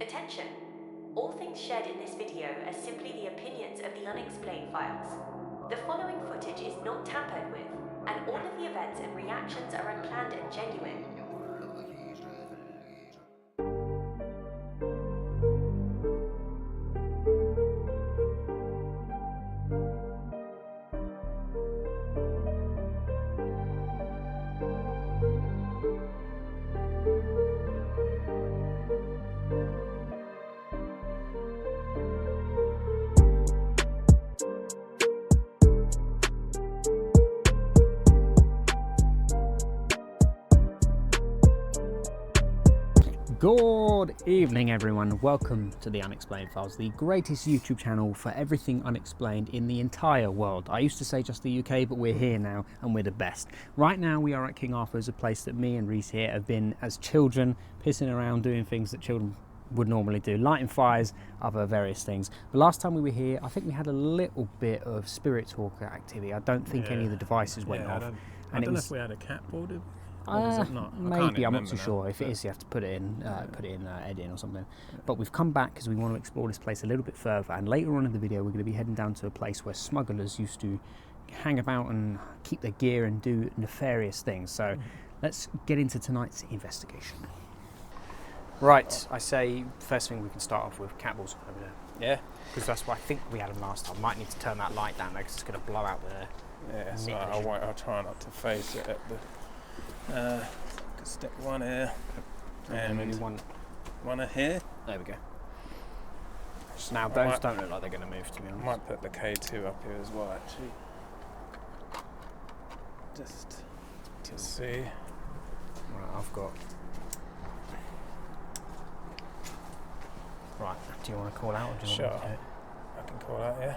Attention! All things shared in this video are simply the opinions of the Unexplained Files. The following footage is not tampered with, and all of the events and reactions are unplanned and genuine. Good evening everyone, welcome to the Unexplained Files, the greatest YouTube channel for everything unexplained in the entire world. I used to say just the UK, but we're here now and we're the best. Right now we are at King Arthur's, a place that me and Rhys here have been as children, pissing around doing things that children would normally do, lighting fires, other various things. The last time we were here, I think we had a little bit of spirit talk activity. I don't think any of the devices went off. I don't know if we had a cat board. Maybe, I'm not so sure. If it is, you have to put it in editing or something. But we've come back because we want to explore this place a little bit further, and later on in the video we're going to be heading down to a place where smugglers used to hang about and keep their gear and do nefarious things. So let's get into tonight's investigation. Right, I say first thing we can start off with cat balls over there. Yeah, because that's what I think we had them last time. Might need to turn that light down there because it's going to blow out the. Yeah, so I'll try not to face it at the. Could stick one here and maybe one here. There we go. Now those don't look like they're going to move, to be honest. I might put the K2 up here as well, actually, just to see. Right, I've got. Right, do you want to call out or do you want me to do it? I can call out, yeah.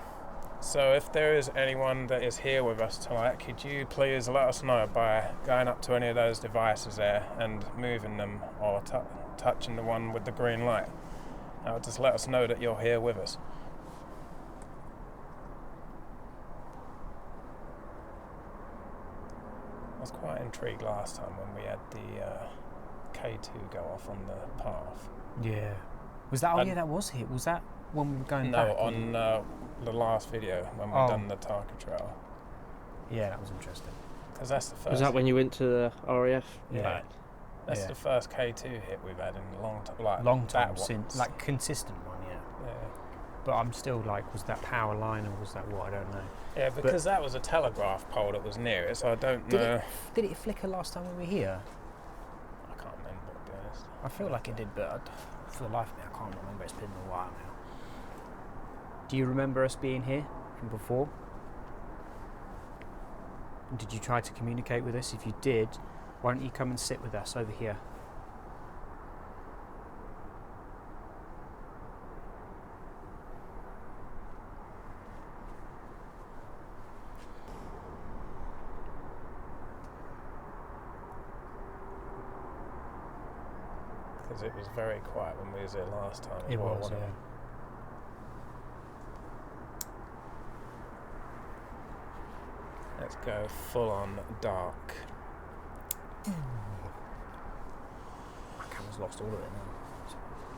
So if there is anyone that is here with us tonight, could you please let us know by going up to any of those devices there and moving them, or touching the one with the green light. Just let us know that you're here with us. I was quite intrigued last time when we had the K2 go off on the path. Yeah. Was that? Oh yeah, that was here. Was that when we were going back? No, on the last video when we done the Tarka trail. Yeah, that was interesting. Because that's the first. Was that when you went to the RAF? Yeah. Right. That's the first K2 hit we've had in a long time. Long time since, like consistent one, yeah. But I'm still like, was that power line or was that what? I don't know. Yeah, because that was a telegraph pole that was near it, so I don't know. Did it flicker last time we were here? I can't remember, to be honest. I feel like it did, but for the life of me, I can't remember. It's been a while now. Do you remember us being here from before? Did you try to communicate with us? If you did, why don't you come and sit with us over here? Because it was very quiet when we was here last time. It was, yeah. Let's go full on dark. My camera's lost all of it now.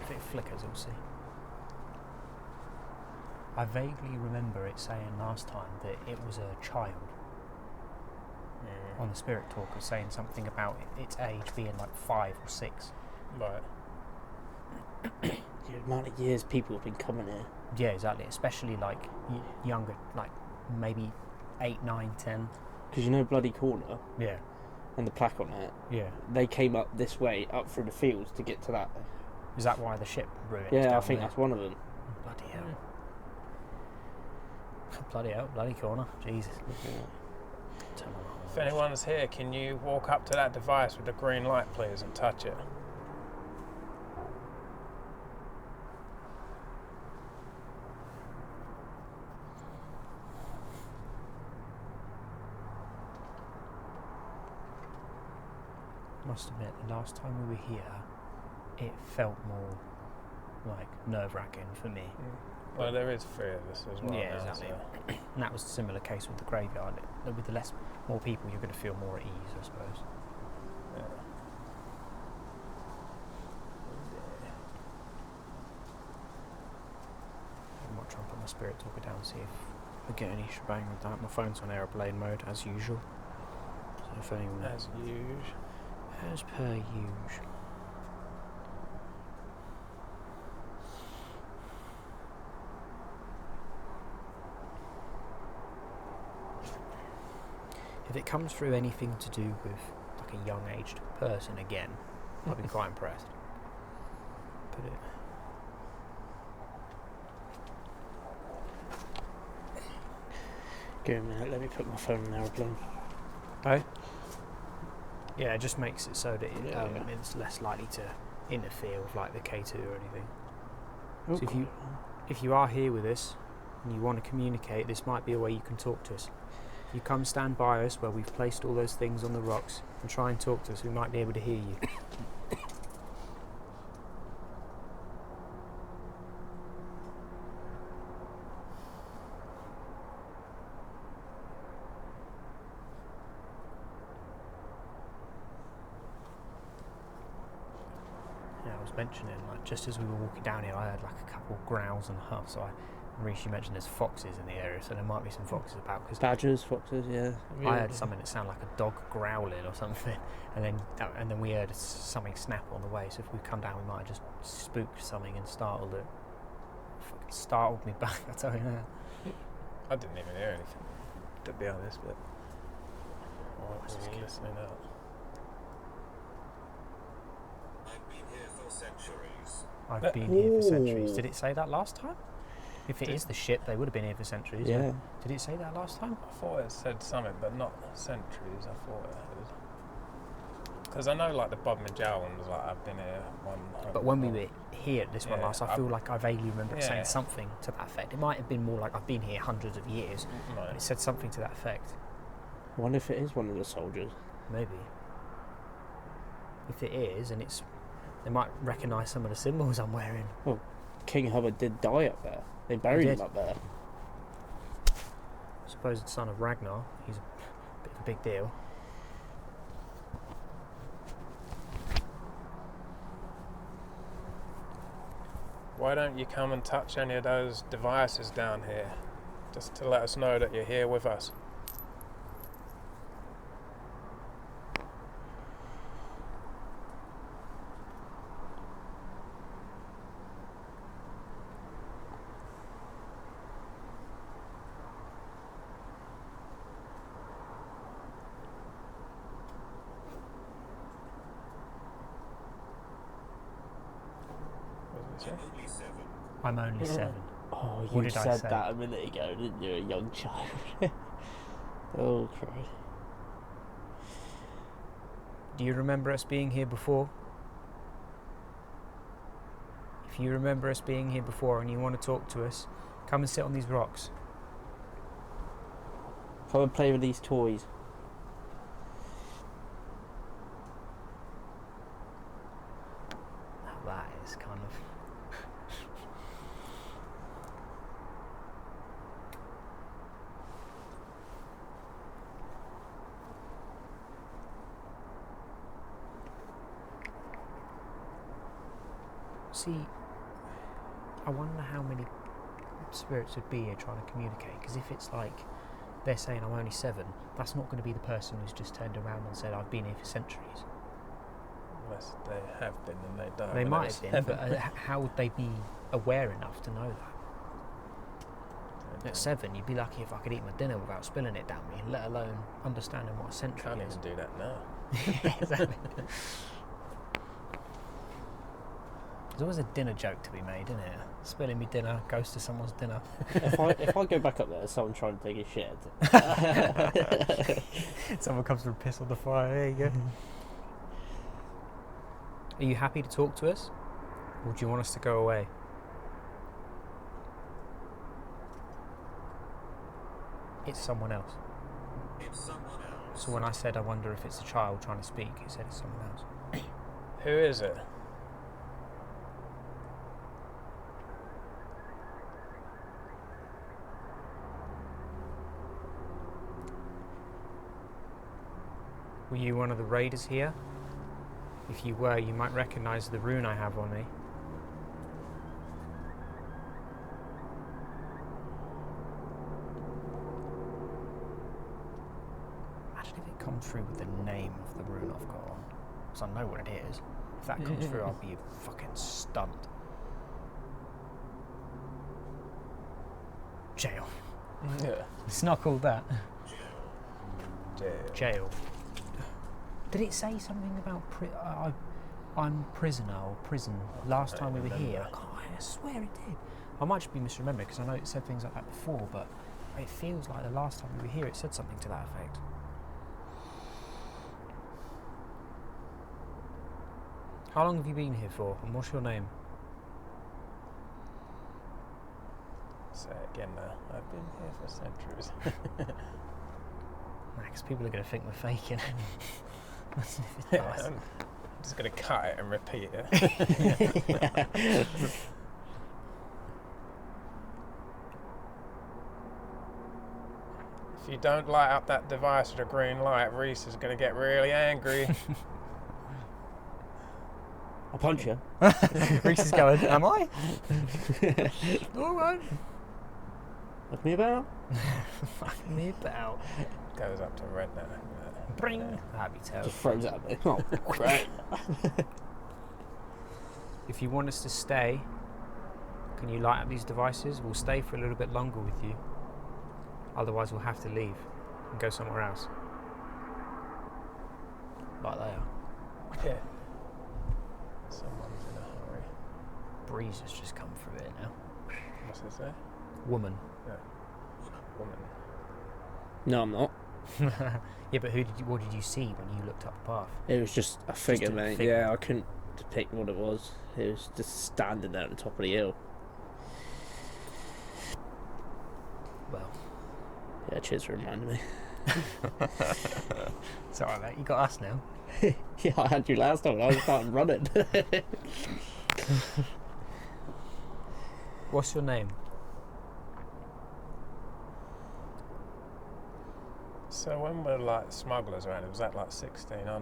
If it flickers, we'll see. I vaguely remember it saying last time that it was a child on the Spirit Talker, saying something about its age being like 5 or 6. Right. The amount of years people have been coming here. Yeah, exactly. Especially like younger, like maybe 8, 9, 10. Because you know Bloody Corner? Yeah. And the plaque on it? Yeah. They came up this way, up through the fields to get to that. Is that why the ship ruined? Yeah, I think that's one of them. Bloody hell. Bloody hell, Bloody Corner. Jesus. Yeah. If anyone's here, can you walk up to that device with the green light, please, and touch it? Must admit, the last time we were here, it felt more like nerve-wracking for me. Well, there is 3 of us as well. Yeah, now, exactly. So. And that was a similar case with the graveyard. With the more people, you're going to feel more at ease, I suppose. Yeah. spirit talker down, see if I get any shebang with that. My phone's on airplane mode as usual. So if anyone, As usual. as per usual. If it comes through anything to do with like a young aged person again, I'll be quite impressed. Put it. Give me a minute, let me put my phone in airplane. Oh? Yeah, it just makes it so that Yeah. it's less likely to interfere with like the K2 or anything. Oh, So if you are here with us and you want to communicate, this might be a way you can talk to us. If you come stand by us where we've placed all those things on the rocks and try and talk to us, we might be able to hear you. Yeah, I was mentioning, like, just as we were walking down here, I heard like a couple growls and huffs. So Rhys, you mentioned there's foxes in the area, so there might be some foxes about. Cause Badgers, foxes, yeah. I heard something that sounded like a dog growling or something, and then we heard something snap on the way. So if we come down, we might have just spooked something and startled it. Fucking startled me back, I tell you that. I didn't even hear anything, to be honest, but I was just Yeah. listening out. I've been here for centuries. I've been here for centuries. Ooh. Did it say that last time? If it is the ship, they would have been here for centuries. Yeah. Did it say that last time? I thought it said something, but not centuries. I thought it was. Because I know, like, the Bob Majal one was like, I've been here 100. But when we were here at this one Yeah, last, I feel like I vaguely remember it Yeah. saying something to that effect. It might have been more like I've been here hundreds of years, No. but it said something to that effect. I wonder if it is one of the soldiers. Maybe. If it is, and they might recognise some of the symbols I'm wearing. King Hubbard did die up there. They buried him did. up there. Supposed son of Ragnar. He's a bit of a big deal. Why don't you come and touch any of those devices down here, just to let us know that you're here with us? What did it say? Only 7. I'm only 7. Oh, What you did I said say? that a minute ago, didn't you? A young child. Oh, Christ. Do you remember us being here before? If you remember us being here before and you want to talk to us, come and sit on these rocks. Come and play with these toys. Now that is kind of... See, I wonder how many spirits would be here trying to communicate, because if it's like they're saying I'm only 7, that's not going to be the person who's just turned around and said I've been here for centuries. Unless they have been and they died. They when might was have been, 7. but how would they be aware enough to know that? At 7, you'd be lucky if I could eat my dinner without spilling it down me, let alone understanding what a century Can't is. even do that now. Exactly. There's always a dinner joke to be made, isn't it? Spilling me dinner goes to someone's dinner. If I go back up there, someone trying to take a shit. Someone comes to piss on the fire. There you go. Are you happy to talk to us, or do you want us to go away? It's someone else. It's someone else. So when I said I wonder if it's a child trying to speak, it said it's someone else. Who is it? Were you one of the raiders here? If you were, you might recognise the rune I have on me. through with the name of the rune I've got on. Because I know what it is. If that comes through, I'll be fucking stunned. Jail. Yeah. It's not called that. Jail. Jail. Did it say something about I'm prisoner or prison last time we were here? I swear it did. I might just be misremembering because I know it said things like that before, but it feels like the last time we were here it said something to that effect. How long have you been here for, and what's your name? Say it again now. I've been here for centuries. Because people are going to think we're faking it. Yeah, I'm just going to cut it and repeat it. If you don't light up that device with a green light, Rhys is going to get really angry. I'll punch you. Rhys is going, am I? All right. Fuck me about. Fuck me about. Goes up to red now. Bring. That'd be terrible. Just throws at me. Oh, great. If you want us to stay, can you light up these devices? We'll stay for a little bit longer with you. Otherwise, we'll have to leave and go somewhere else. Like they are. Yeah. Someone's in a hurry. Breeze has just come through it now. What's it say? Woman. Yeah. Woman. No, I'm not. Yeah, but what did you see when you looked up the path? It was just a figure, a mate. figure. Yeah, I couldn't depict what it was. It was just standing there at the top of the hill. Well, Yeah, cheers for reminding me. it's alright, mate. You got us now. Yeah, I had you last time and I was starting running. What's your name? So when were like smugglers around? Was that like 1600s?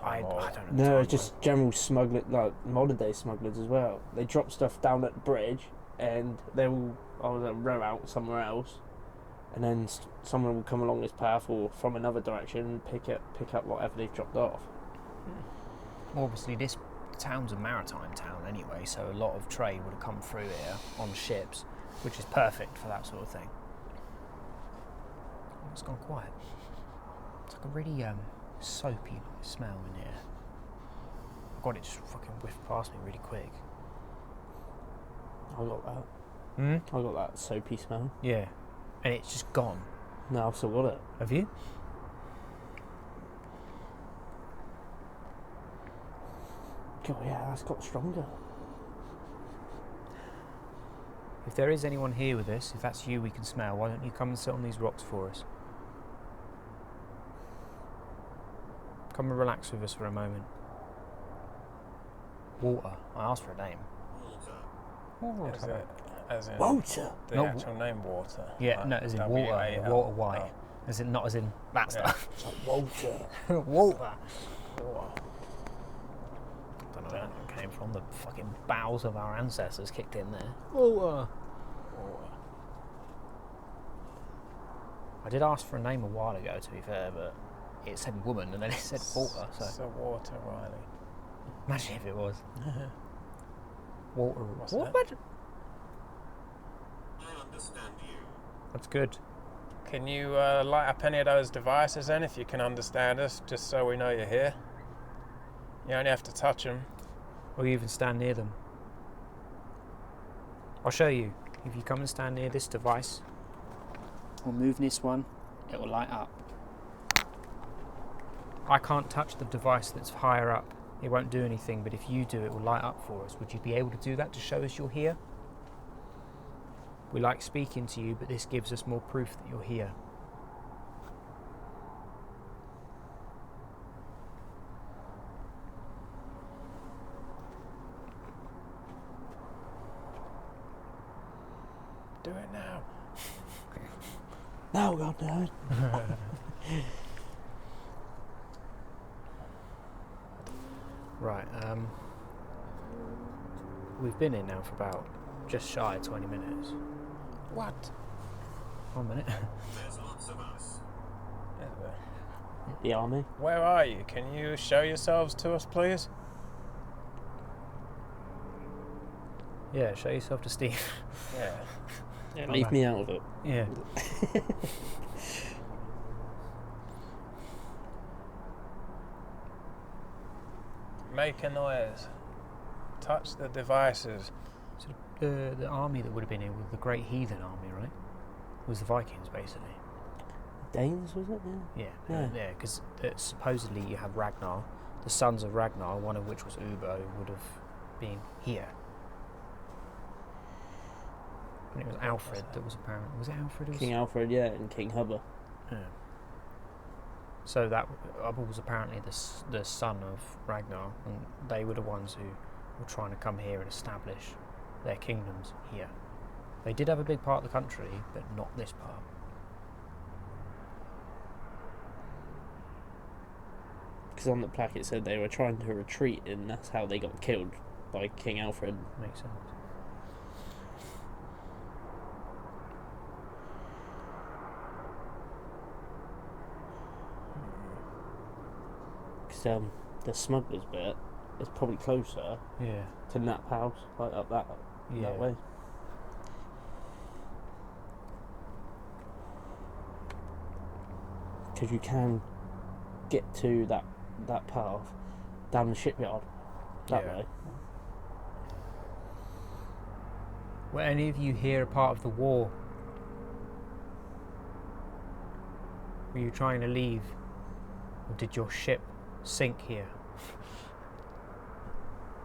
I Or- don't know. No, it's just general smuggling, like modern day smugglers as well. They drop stuff down at the bridge and they will row out somewhere else, and then someone will come along this path or from another direction and pick up whatever they've dropped off. Obviously, this town's a maritime town anyway, so a lot of trade would have come through here on ships, which is perfect for that sort of thing. Oh, it's gone quiet. It's like a really soapy smell in here. God, it just fucking whiffed past me really quick. I got that. Hmm? I got that soapy smell. Yeah, and it's just gone. No, I've still got it. Have you? God, yeah, that's got stronger. If there is anyone here with us, if that's you we can smell, why don't you come and sit on these rocks for us? Come and relax with us for a moment. Water. I asked for a name. Is it, as in Walter. the No, actual name Water? Yeah, Like no, as in W-A-L? water, water white. Oh. As in, not as in that Yeah. stuff. Walter. Water. Don't know where that came from. The fucking bowels of our ancestors kicked in there. Water. I did ask for a name a while ago, to be fair, but it said woman and then it said water. So Water Riley. imagine if it was water. What's What? that? I understand you. That's good. Can you light up any of those devices then, if you can understand us, just so we know you're here? You only have to touch them. Or you even stand near them. I'll show you. If you come and stand near this device, we'll move this one, it will light up. I can't touch the device that's higher up. It won't do anything, but if you do, it will light up for us. Would you be able to do that to show us you're here? We like speaking to you, but this gives us more proof that you're here. Do it now. No, God, no. Right, we've been in now for about just shy of 20 minutes. What? 1 minute. There's lots of us. The army. Where are you? Can you show yourselves to us, please? Yeah, show yourself to Steve. Yeah. Yeah, leave me out of it. Yeah. Make a noise. Touch the devices. So the army that would have been here was the Great Heathen Army, right? It was the Vikings, basically. Danes, was it? Yeah. Yeah, because supposedly you have Ragnar, the sons of Ragnar, one of which was Uber, who would have been here. And it was Alfred that was apparent. Was it Alfred? King Alfred, yeah, and King Hubba. Yeah. So that Hubba was apparently the son of Ragnar, and they were the ones who were trying to come here and establish their kingdoms here. They did have a big part of the country, but not this part. Because on the plaque it said they were trying to retreat, and that's how they got killed by King Alfred. Makes sense. Because the smugglers bit is probably closer Yeah. to Nap House, like up that way. Because you can get to that path down the shipyard that Yeah. way. Were any of you here a part of the war? Were you trying to leave? Or did your ship sink here?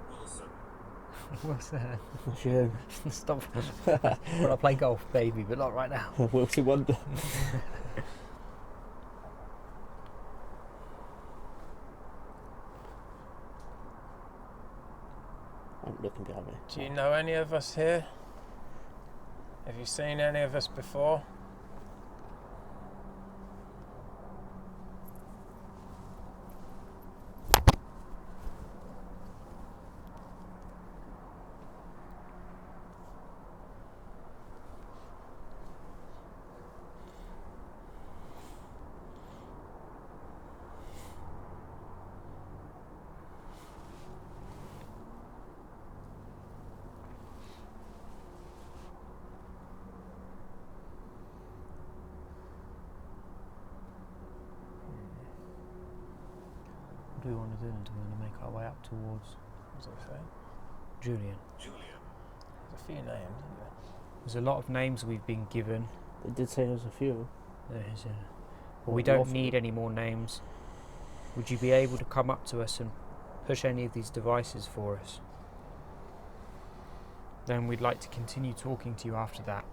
Wilson. What's that? That's you. Stop. Well, I play golf, baby, but not right now. Wilson Wonder. I'm looking behind me. Do you know any of us here? Have you seen any of us before? What do we want to do? Do we want to make our way up towards What's it say? Julian? Julian. There's a few names, isn't there? There's a lot of names we've been given. They did say there was a few. There is but we Well, don't need any more names. Would you be able to come up to us and push any of these devices for us? Then we'd like to continue talking to you after that.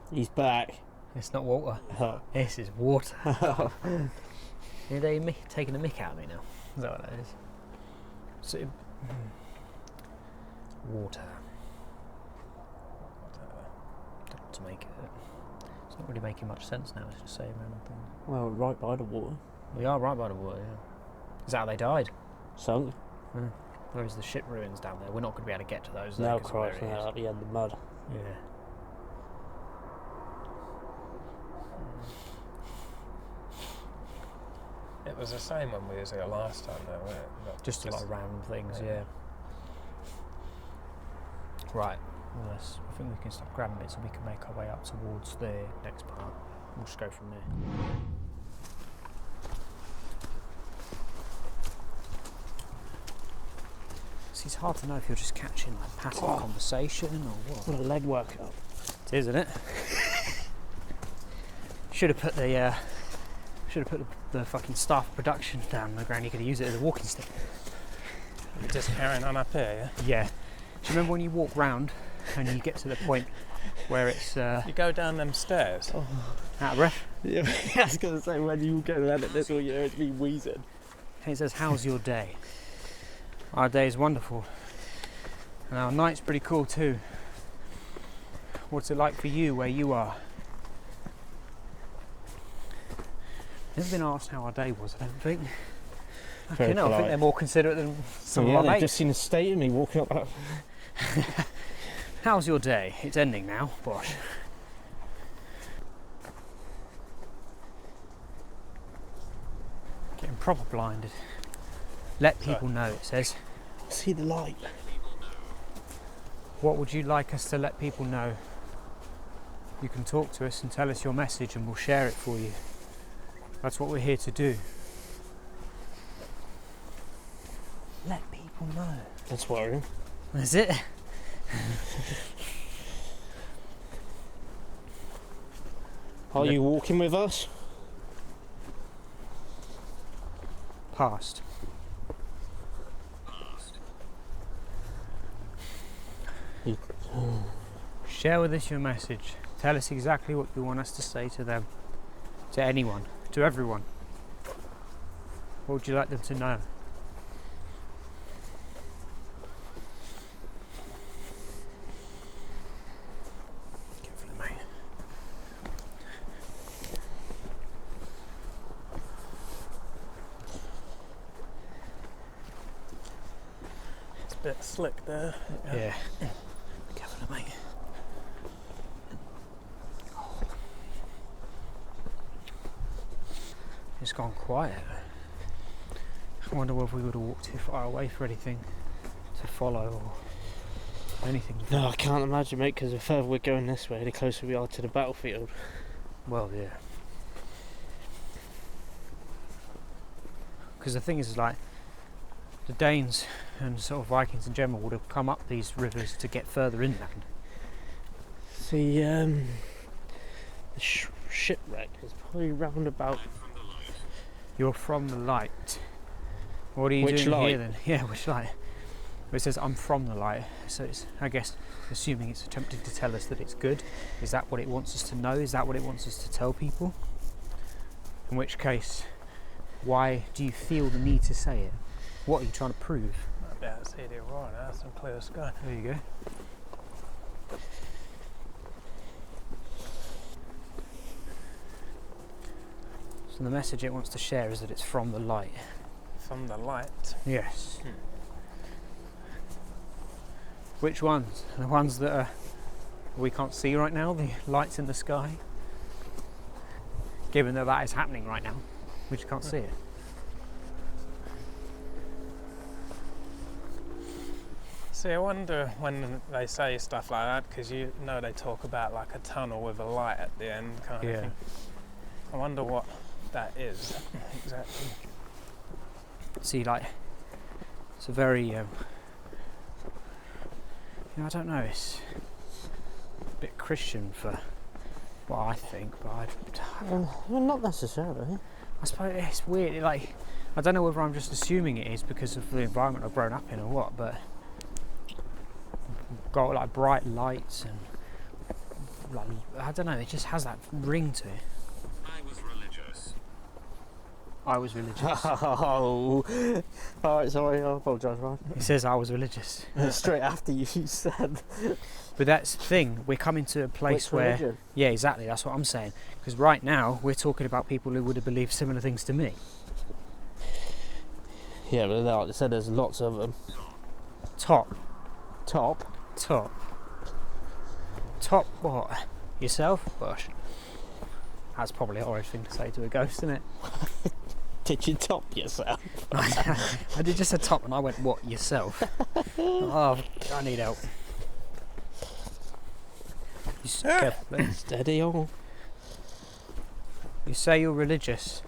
He's back. It's not water. Oh. This is water. Are they taking the mick out of me now? Is that what that is? So, water. To make it. It's not really making much sense now. It's just saying random things. Well, right by the water. We are right by the water, yeah. Is that how they died? Sunk. Whereas the ship ruins down there, we're not going to be able to get to those. Now 'cause of where crossing it is. out at the end of the mud. Yeah. It was the same when we was here last time, though, wasn't it? Not Just a lot of random things, yeah. Right. Well, I think we can stop grabbing it so we can make our way up towards the next part. We'll just go from there. See, it's hard to know if you're just catching like passive conversation or what. What a leg workout. It is, isn't it? Should have put the fucking staff production down on the ground. You could have used it as a walking stick. We're just carrying on up here, yeah? Yeah. Do you remember when you walk round and you get to the point where it's You go down them stairs. out of breath? Yeah, I was going to say, when you go around it, this all you hear is me wheezing. And it says, how's your day? Our day is wonderful. And our night's pretty cool too. What's it like for you where you are? Never been asked how our day was, I don't think. Very I think polite. they're more considerate than some Yeah, of our they've mates. just seen a state of me walking up that. How's your day? It's ending now, bosh. Getting proper blinded. Let people know, it says. See the light. What would you like us to let people know? You can talk to us and tell us your message and we'll share it for you. That's what we're here to do. Let people know. That's worrying. Is it? Are you walking with us? Past. Share with us your message. Tell us exactly what you want us to say to them. To anyone. To everyone. What would you like them to know? Careful, mate. It's a bit slick there. Yeah. Careful, mate. It's gone quiet. I wonder whether we would have walked too far away for anything to follow or anything. No, I can't imagine, mate, because the further we're going this way, the closer we are to the battlefield. Well, yeah. Because the thing is, like, the Danes and sort of Vikings in general would have come up these rivers to get further inland. See, the shipwreck is probably round about. You're from the light. What are you Which doing light? here then? Yeah, which light? Well, it says I'm from the light, so it's, I guess, assuming it's attempting to tell us that it's good. Is that what it wants us to know? Is that what it wants us to tell people? In which case, why do you feel the need to say it? What are you trying to prove? Might be able to see the right now, some clear sky. There you go. So the message it wants to share is that it's from the light. From the light. Yes. Which ones? The ones that we can't see right now, the lights in the sky? Given that that is happening right now, we just can't see it. See, I wonder when they say stuff like that, because you know they talk about like a tunnel with a light at the end kind of thing. I wonder what that is exactly. See, like, it's a very, I don't know, it's a bit Christian for what I think, but Well, not necessarily. I suppose it's weird, like, I don't know whether I'm just assuming it is because of the environment I've grown up in or what, but got like bright lights and like, I don't know, it just has that ring to it. I was religious. I was religious. Oh, alright, sorry, I apologise, Ryan. It says I was religious. Straight after you said. But that's the thing, we're coming to a place Which where... religion? Yeah, exactly, that's what I'm saying. Because right now, we're talking about people who would have believed similar things to me. Yeah, but like I said, there's lots of them. Top what? Yourself? Gosh. That's probably a horrid thing to say to a ghost, isn't it? Did you top yourself? I did just a top and I went, what, yourself? Oh, I need help. Careful, please. Steady on. You say you're religious.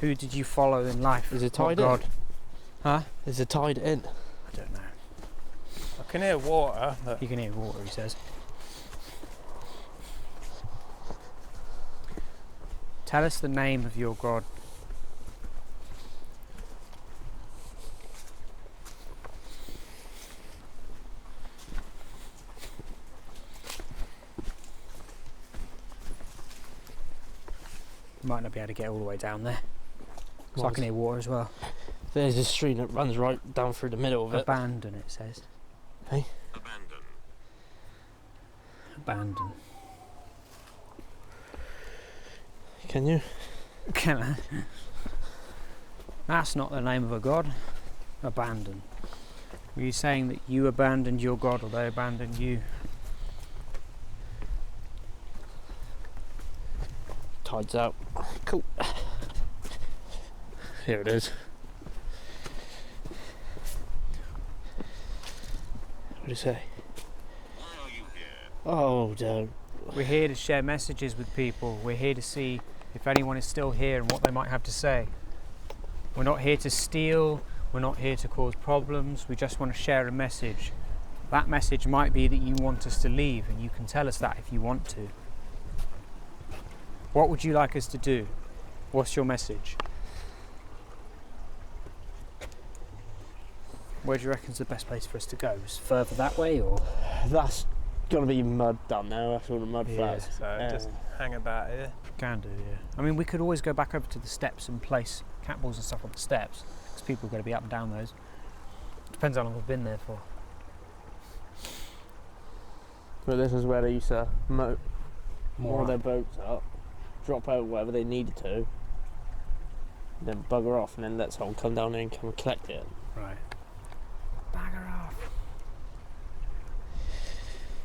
Who did you follow in life? Is it What tied in? God? Huh? Is it tied in? I don't know. I can hear water, but You can hear water, he says. Tell us the name of your God. Might not be able to get all the way down there. So I can hear water as well. There's a stream that runs right down through the middle of it. Abandon, it says. Abandon. Abandon. Can you? That's not the name of a god. Abandon. Were you saying that you abandoned your god or they abandoned you? Tide's out. Cool. Here it is. What do you say? Why are you here? Oh, don't. We're here to share messages with people. We're here to see if anyone is still here and what they might have to say. We're not here to steal. We're not here to cause problems. We just want to share a message. That message might be that you want us to leave, and you can tell us that if you want to. What would you like us to do? What's your message? Where do you reckon is the best place for us to go? Is further that way, or? That's gonna be mud down there. That's all the mud flats. So just hang about here. Can do, yeah. I mean, we could always go back over to the steps and place cat balls and stuff on the steps, because people are going to be up and down those. Depends how long we've been there for. But this is where they used to moor their boats up, drop out wherever they needed to, then bugger off, and then let someone come down there and come and collect it. Right. Bagger off.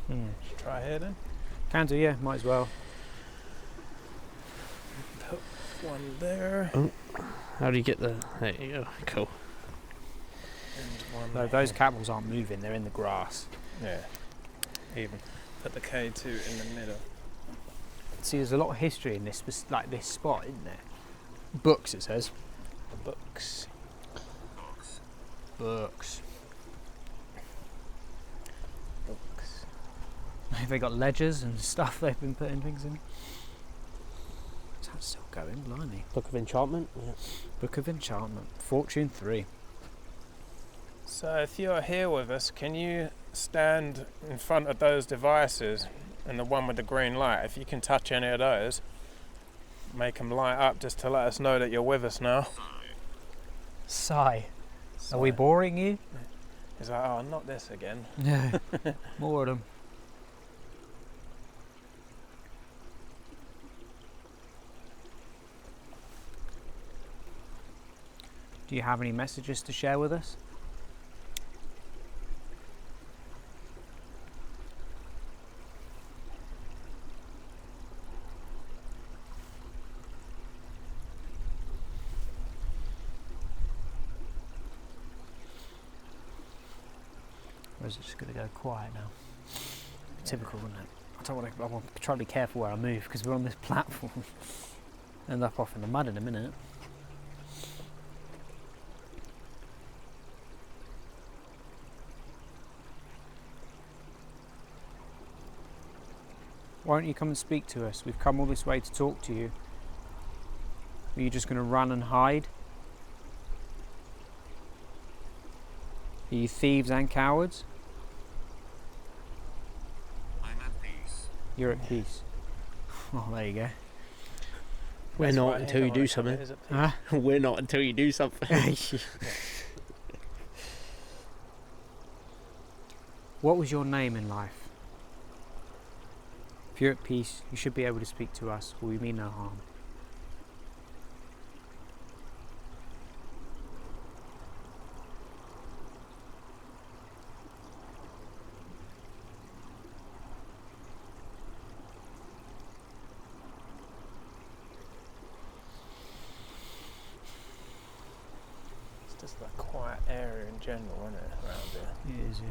Should try here then. Can do, yeah. Might as well. Put one there. How do you get the? There you go. Cool. And No, one those here. cat balls aren't moving. They're in the grass. Yeah. Even put the K2 in the middle. See, there's a lot of history in this, like this spot, isn't there? Books, it says. Books. Books. Books. They got ledgers and stuff they've been putting things in. Is that still going? Blimey. Book of Enchantment. Yeah. Book of Enchantment. Fortune 3. So if you're here with us, can you stand in front of those devices and the one with the green light? If you can touch any of those, make them light up just to let us know that you're with us now. Sigh. Are we boring you? He's like, oh, not this again. Yeah. More of them. Do you have any messages to share with us? Or is it just going to go quiet now? Typical, isn't it? I want to try to be careful where I move because we're on this platform. End up off in the mud in a minute. Why don't you come and speak to us? We've come all this way to talk to you. Are you just going to run and hide? Are you thieves and cowards? I'm at peace. You're at peace. Oh, there you go. We're That's not right, until you ain't do it? something. Is it? Huh? We're not until you do something. What was your name in life? If you're at peace, you should be able to speak to us, for we mean no harm. It's just a quiet area in general, isn't it, around here? It is, yeah.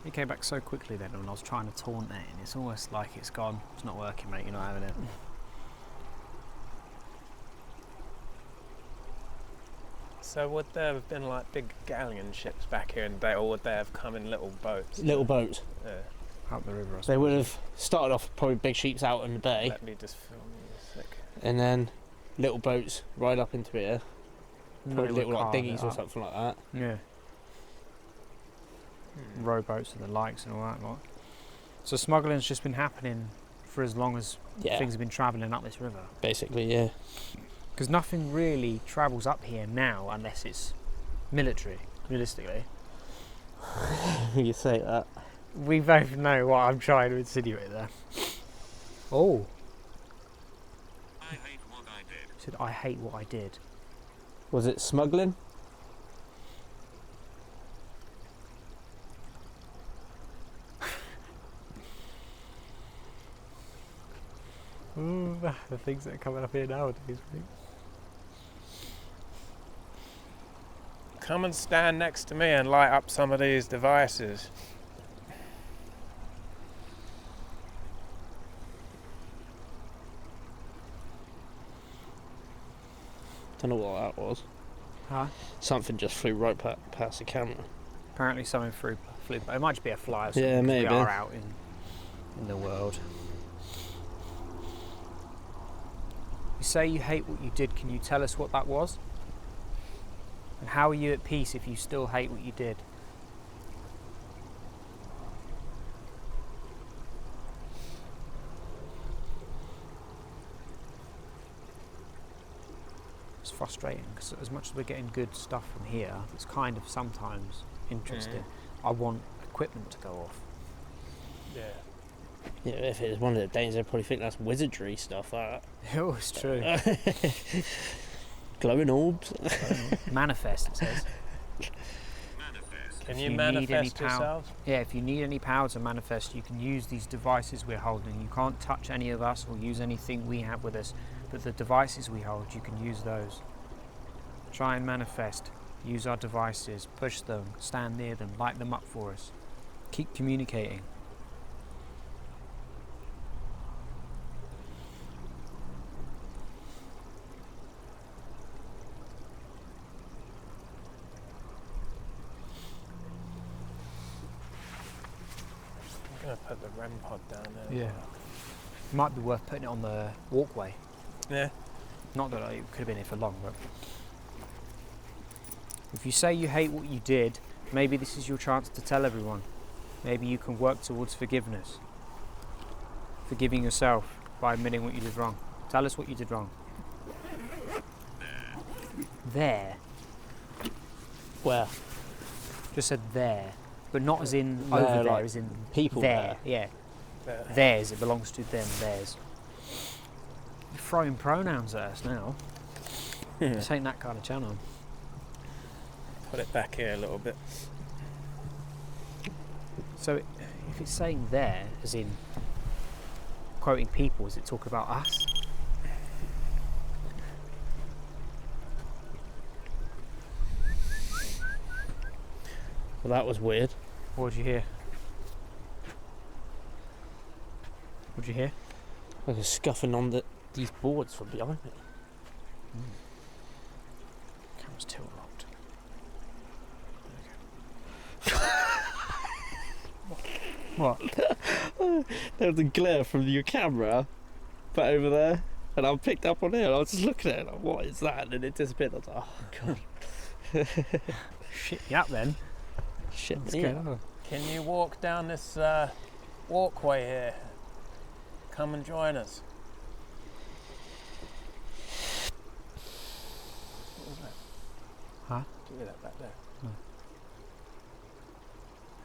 It came back so quickly then when I was trying to taunt it, and it's almost like it's gone. It's not working, mate. You're not having it. So would there have been like big galleon ships back here in the day, or would they have come in little boats? Little boats. Yeah. Up the river, I They suppose. would have started off probably big sheeps out in the bay, Let me just film you a sec. and then little boats right up into here. No, Probably they little would like carve dinghies it or up. something like that. Yeah. Rowboats and the likes and all that lot. So smuggling's just been happening for as long as Yeah, things have been travelling up this river. basically, yeah. Because nothing really travels up here now unless it's military, realistically. You say that. We both know what I'm trying to insinuate there. Oh, I hate what I did. he said, I hate what I did. Was it smuggling? The things that are coming up here nowadays. Come and stand next to me and light up some of these devices. Don't know what that was. Huh? Something just flew right past the camera. Apparently something flew. It might just be a fly or something. Yeah, 'cause maybe. We are out in the world. You say you hate what you did. Can you tell us what that was? And how are you at peace if you still hate what you did? It's frustrating because as much as we're getting good stuff from here, it's kind of sometimes interesting. I want equipment to go off. Yeah. Yeah, if it was one of the Danes, they'd probably think that's wizardry stuff. That Oh, it's true. glowing orbs. Manifest, it says. Manifest. Can If you you need any manifest power- yourselves? Yeah, if you need any power to manifest, you can use these devices we're holding. You can't touch any of us or use anything we have with us, but the devices we hold, you can use those. Try and manifest. Use our devices. Push them. Stand near them. Light them up for us. Keep communicating. I'm going to put the REM pod down there. Yeah. Might be worth putting it on the walkway. Yeah. Not that it could have been here for long, but if you say you hate what you did, maybe this is your chance to tell everyone. Maybe you can work towards forgiveness. Forgiving yourself by admitting what you did wrong. Tell us what you did wrong. There. Where? Just said there. But not as in There, over there, like as in people there. Yeah. There. Theirs. It belongs to them. Theirs. You're throwing pronouns at us now. This ain't that kind of channel. Put it back here a little bit. So if it's saying there, as in quoting people, is it talking about us? Well, that was weird. What did you hear? What did you hear? Like a scuffing on these boards from behind me. Camera's tilt locked. What? There was a glare from your camera, but over there, and I picked up on it. And I was just looking at it, like, what is that? And then it disappeared. I was like, oh god, Shit, you up then? shit. What's Yeah. going on? Can you walk down this walkway here? Come and join us. What was that? Huh? Do you hear that back there? No.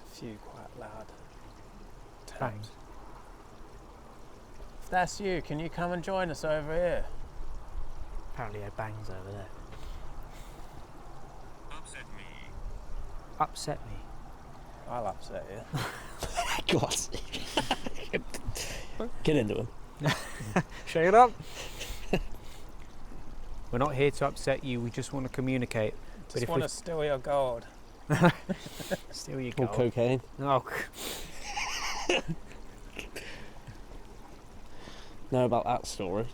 A few quite loud taps. Bangs. If that's you, can you come and join us over here? Apparently there are bangs over there. Upset me. Upset me. I'll upset you. God. Get into him. Shut up. We're not here to upset you, we just want to communicate. But Just if want we to steal your gold. steal your Or gold. cocaine. Oh, Know about that story?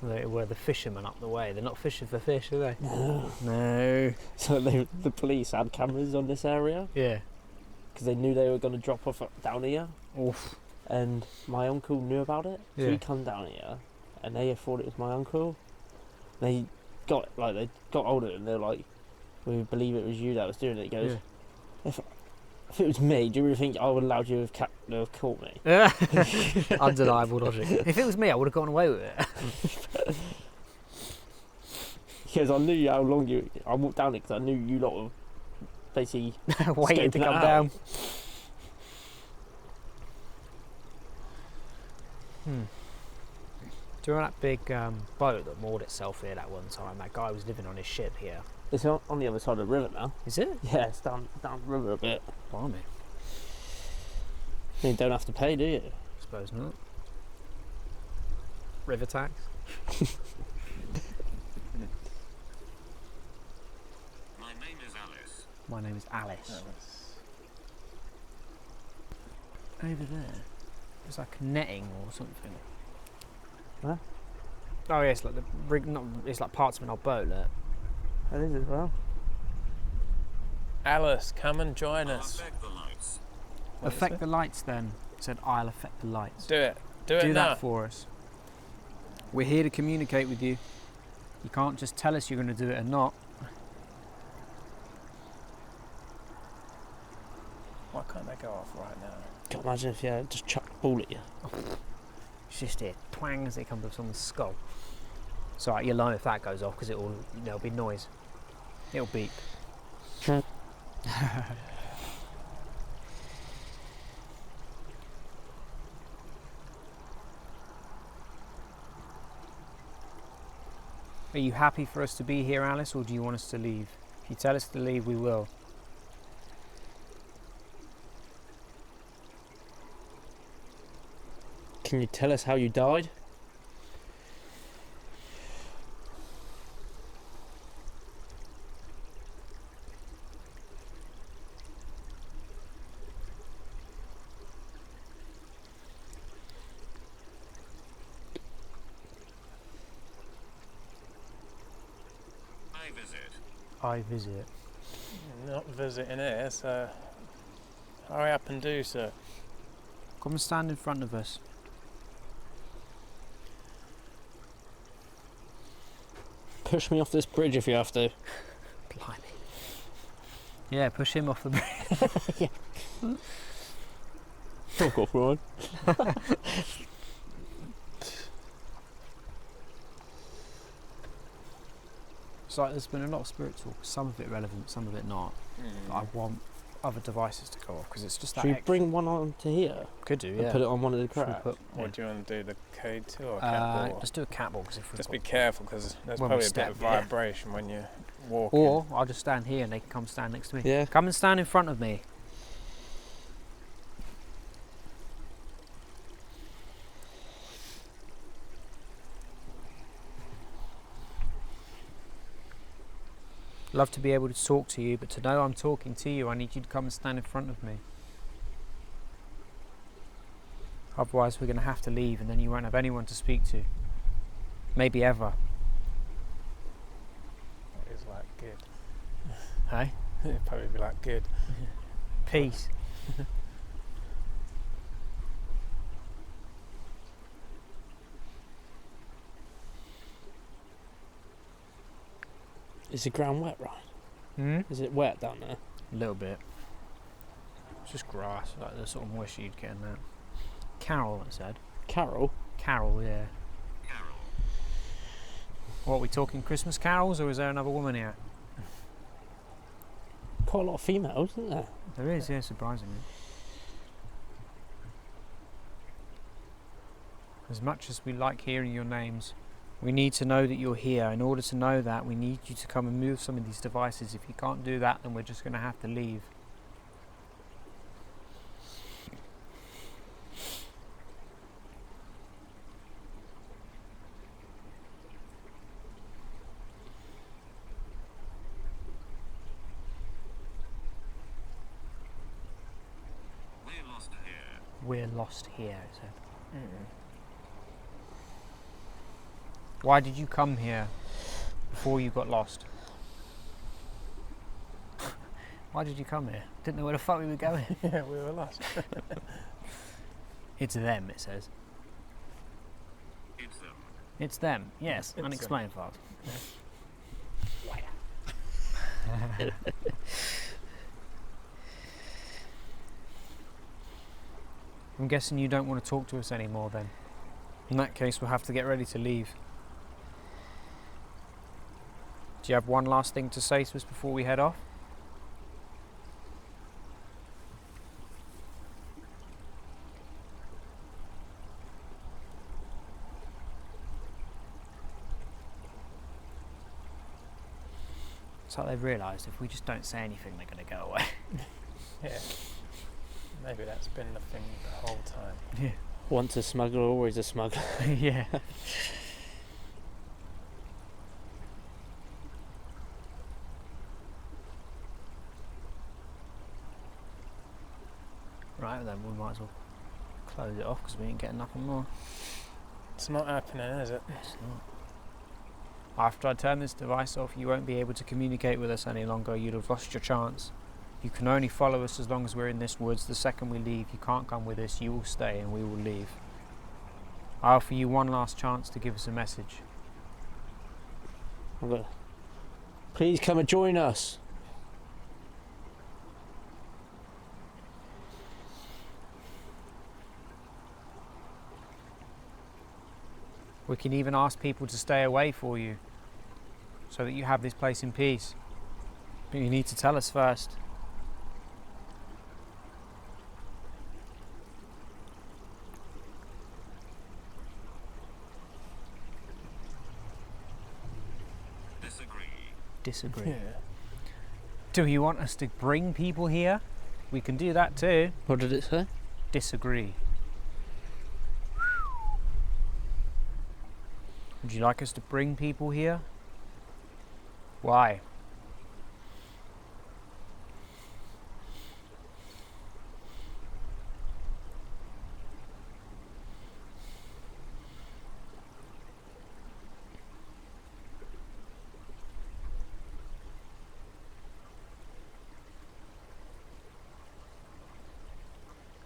they were the fishermen up the way. They're not fishing for fish, are they? No. No. So the police had cameras on this area Yeah. because they knew they were going to drop off down here, Oof. and my uncle knew about it. So Yeah. he come down here, and they thought it was my uncle. They got hold of it, and they're like, "We believe it was you that was doing it." He goes, "If it was me, do you really think I would allow you to have caught me?" Yeah. Undeniable logic. If it was me, I would have gone away with it. Because I knew how long you. I walked down it because I knew you lot were basically Waiting to scoping it come out. down. Do you remember that big boat that moored itself here that one time? That guy was living on his ship here. It's on the other side of the river now. Is it? Yeah, it's down the river a bit. Blimey. You don't have to pay, do you? Suppose not. River tax. My name is Alice. My name is Alice. Over there, it's like netting or something. Huh? Oh yeah, it's like the rig. Not. It's like parts of an old boat. Look. That is as well. Alice, come and join I'll us. affect the lights. What is Affect it? the lights then. It said I'll affect the lights. Do it. Do it Do now. that for us. We're here to communicate with you. You can't just tell us you're going to do it or not. Why can't they go off right now? Can't imagine if you just chuck the ball at you. It's just here, twang as it comes up someone's skull. So you'll know if that goes off because there'll be noise. It'll beep. Are you happy for us to be here, Alice, or do you want us to leave? If you tell us to leave, we will. Can you tell us how you died? I visit. I visit. Not visiting here, so hurry up and do so. Come and stand in front of us. Push me off this bridge if you have to. Blimey. Yeah, push him off the bridge. I'll go for one. It's like there's been a lot of spiritual, some of it relevant, some of it not. But I want other devices to go off because it's just that. Should we extra. bring one on to here Could do, and yeah. put it on one of the Should we cracks? put- What do you want to do? The code 2 or cat ball? let's do a catwalk because if we Just be careful because there's when we probably a bit of step, yeah. vibration when you walk. Or I'll just stand here and they can come stand next to me. Yeah. Come and stand in front of me. Love to be able to talk to you, but to know I'm talking to you, I need you to come and stand in front of me. Otherwise, we're going to have to leave, and then you won't have anyone to speak to. Maybe ever. It is like good. Hey? It'd probably be like good. Peace. Is the ground wet, right? Hmm? Is it wet down there? A little bit. It's just grass, like the sort of moisture you'd get in that. Carol, it said. Carol? Carol, yeah. Carol. What, are we talking Christmas carols, or is there another woman here? Quite a lot of females, isn't there? There is, yeah, surprisingly. As much as we like hearing your names, we need to know that you're here. In order to know that, we need you to come and move some of these devices. If you can't do that, then we're just going to have to leave. We're lost here. We're lost here, it said. Why did you come here before you got lost? Why did you come here? Didn't know where the fuck we were going. Yeah, we were lost. It's them, it says. It's them. It's them, yes. It's Unexplained files. I'm guessing you don't want to talk to us anymore then. In that case, we'll have to get ready to leave. Do you have one last thing to say to us before we head off? It's like they've realised if we just don't say anything, they're going to go away. Yeah. Maybe that's been the thing the whole time. Yeah. Once a smuggler, always a smuggler. Yeah. Right then, we might as well close it off because we ain't getting nothing more. It's not happening, is it? It's not. After I turn this device off, you won't be able to communicate with us any longer. You'd have lost your chance. You can only follow us as long as we're in this woods. The second we leave, you can't come with us. You will stay and we will leave. I offer you one last chance to give us a message. Please come and join us. We can even ask people to stay away for you so that you have this place in peace. But you need to tell us first. Disagree. Yeah. Do you want us to bring people here? We can do that too. What did it say? Disagree. Would you like us to bring people here? Why?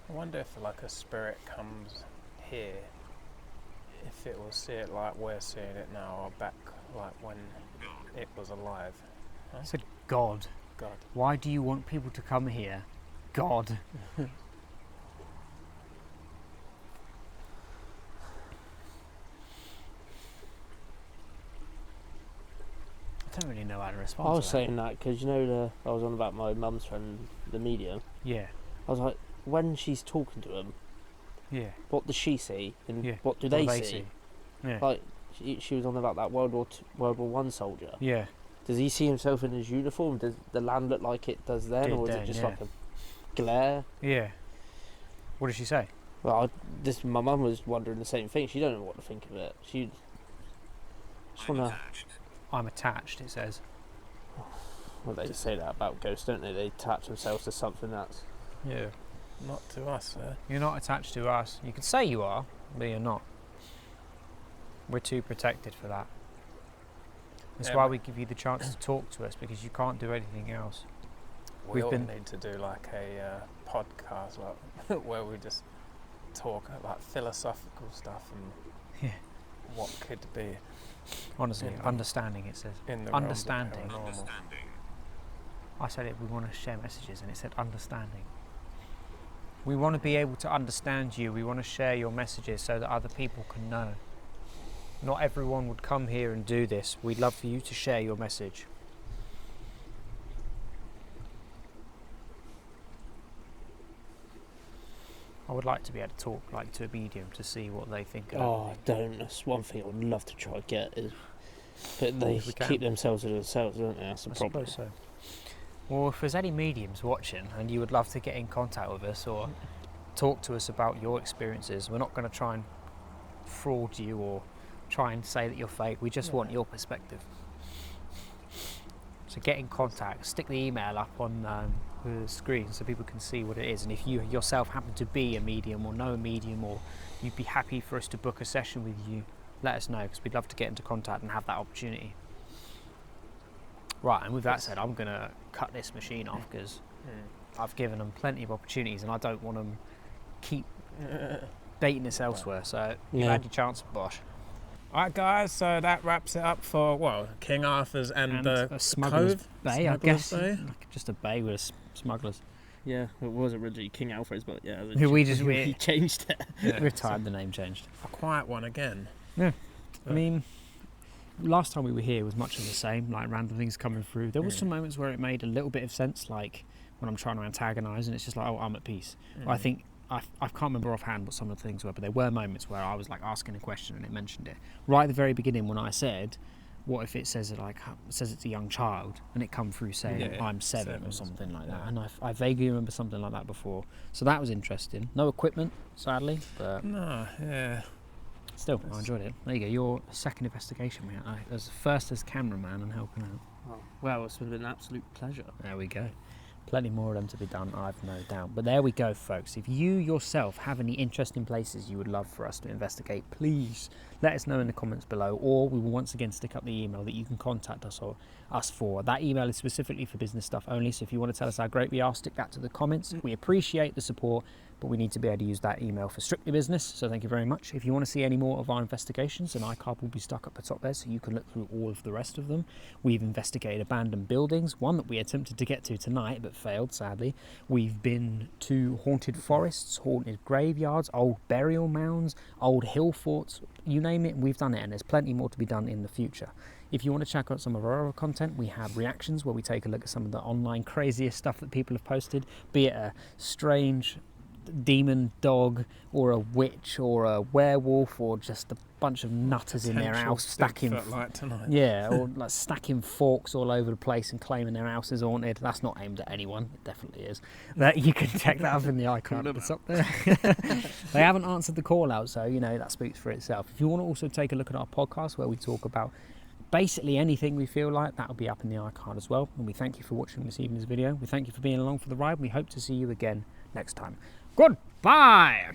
I wonder if like a spirit comes here, if it will see it like we're seeing it now, or back like when it was alive. Huh? I said God. God. Why do you want people to come here? God. I don't really know how to respond I to was that. saying that because I was on about my mum's friend, the medium. Yeah, I was like, when she's talking to him, yeah, what does she see and yeah. what do What they see? Yeah, Like she was on about that World War One soldier. yeah. Does he see himself in his uniform? Does the land look like it does then, Did or is then, it just yeah. like a glare? Yeah. What did she say? Well, my mum was wondering the same thing. She don't know what to think of it. She just wanna. I'm attached, it says. Well, they say that about ghosts, don't they? They attach themselves to something that's. Yeah. Not to us, You're not attached to us. You could say you are, but you're not. We're too protected for that. That's Yeah, why but- we give you the chance to talk to us, because you can't do anything else. We We've all been- need to do like a podcast like where we just talk like philosophical stuff and Yeah. what could be Honestly, In the- understanding, it says. in the realms of Understanding. paranormal. I said it, we want to share messages, and it said understanding. We want to be able to understand you. We want to share your messages so that other people can know. Not everyone would come here and do this. We'd love for you to share your message. I would like to be able to talk like to a medium to see what they think. Oh, I don't. That's one thing I would love to try to get is, but they If we can. keep themselves to themselves, don't they? That's the I problem. suppose so. Well, if there's any mediums watching and you would love to get in contact with us or talk to us about your experiences, we're not going to try and fraud you or try and say that you're fake. We just want your perspective. So get in contact, stick the email up on the screen so people can see what it is. And if you yourself happen to be a medium or know a medium, or you'd be happy for us to book a session with you, let us know, because we'd love to get into contact and have that opportunity. Right, and with that said, I'm going to cut this machine off because I've given them plenty of opportunities and I don't want them keep dating this elsewhere. So you've Yeah. had your chance, Bosh. Alright guys, so that wraps it up for King Arthur's and the a Smugglers Cove. Bay, I Smugglers guess. Bay. Like just a bay with smugglers. Yeah, it was originally King Alfred's, but yeah, We he changed it. Yeah, We've timed the name changed. a quiet one again. I mean, last time we were here was much of the same, like random things coming through. There was some moments where it made a little bit of sense, like when I'm trying to antagonise and it's just like, oh, I'm at peace. I think, I can't remember offhand what some of the things were, but there were moments where I was like asking a question and it mentioned it. Right at the very beginning when I said, what if it says it's a young child and it come through saying Yeah, I'm 7 7 or something like that? yeah. And I vaguely remember something like that before. So that was interesting. No equipment, sadly, but No, yeah. still, I enjoyed it. There you go. Your second investigation, mate. As first as cameraman and helping out. Oh, well, it's been an absolute pleasure. There we go. Plenty more of them to be done, I've no doubt. But there we go, folks. If you yourself have any interesting places you would love for us to investigate, please let us know in the comments below, or we will once again stick up the email that you can contact us for. That email is specifically for business stuff only, so if you want to tell us how great we are, stick that to the comments. We appreciate the support, but we need to be able to use that email for strictly business, so thank you very much. If you want to see any more of our investigations, an iCard will be stuck up the top there so you can look through all of the rest of them. We've investigated abandoned buildings, one that we attempted to get to tonight but failed, sadly. We've been to haunted forests, haunted graveyards, old burial mounds, old hill forts, you name it, we've done it, and there's plenty more to be done in the future. If you want to check out some of our other content, we have reactions where we take a look at some of the online craziest stuff that people have posted, be it a strange demon dog or a witch or a werewolf or just a bunch of nutters in their house stacking like tonight. yeah, or like stacking forks all over the place and claiming their house is haunted. That's not aimed at anyone, it definitely is. That you can check that up in the icon that's up there. They haven't answered the call out, so you know that speaks for itself. If you want to also take a look at our podcast where we talk about basically anything we feel like, that'll be up in the icon as well. And we thank you for watching this evening's video. We thank you for being along for the ride. We hope to see you again next time. Goodbye!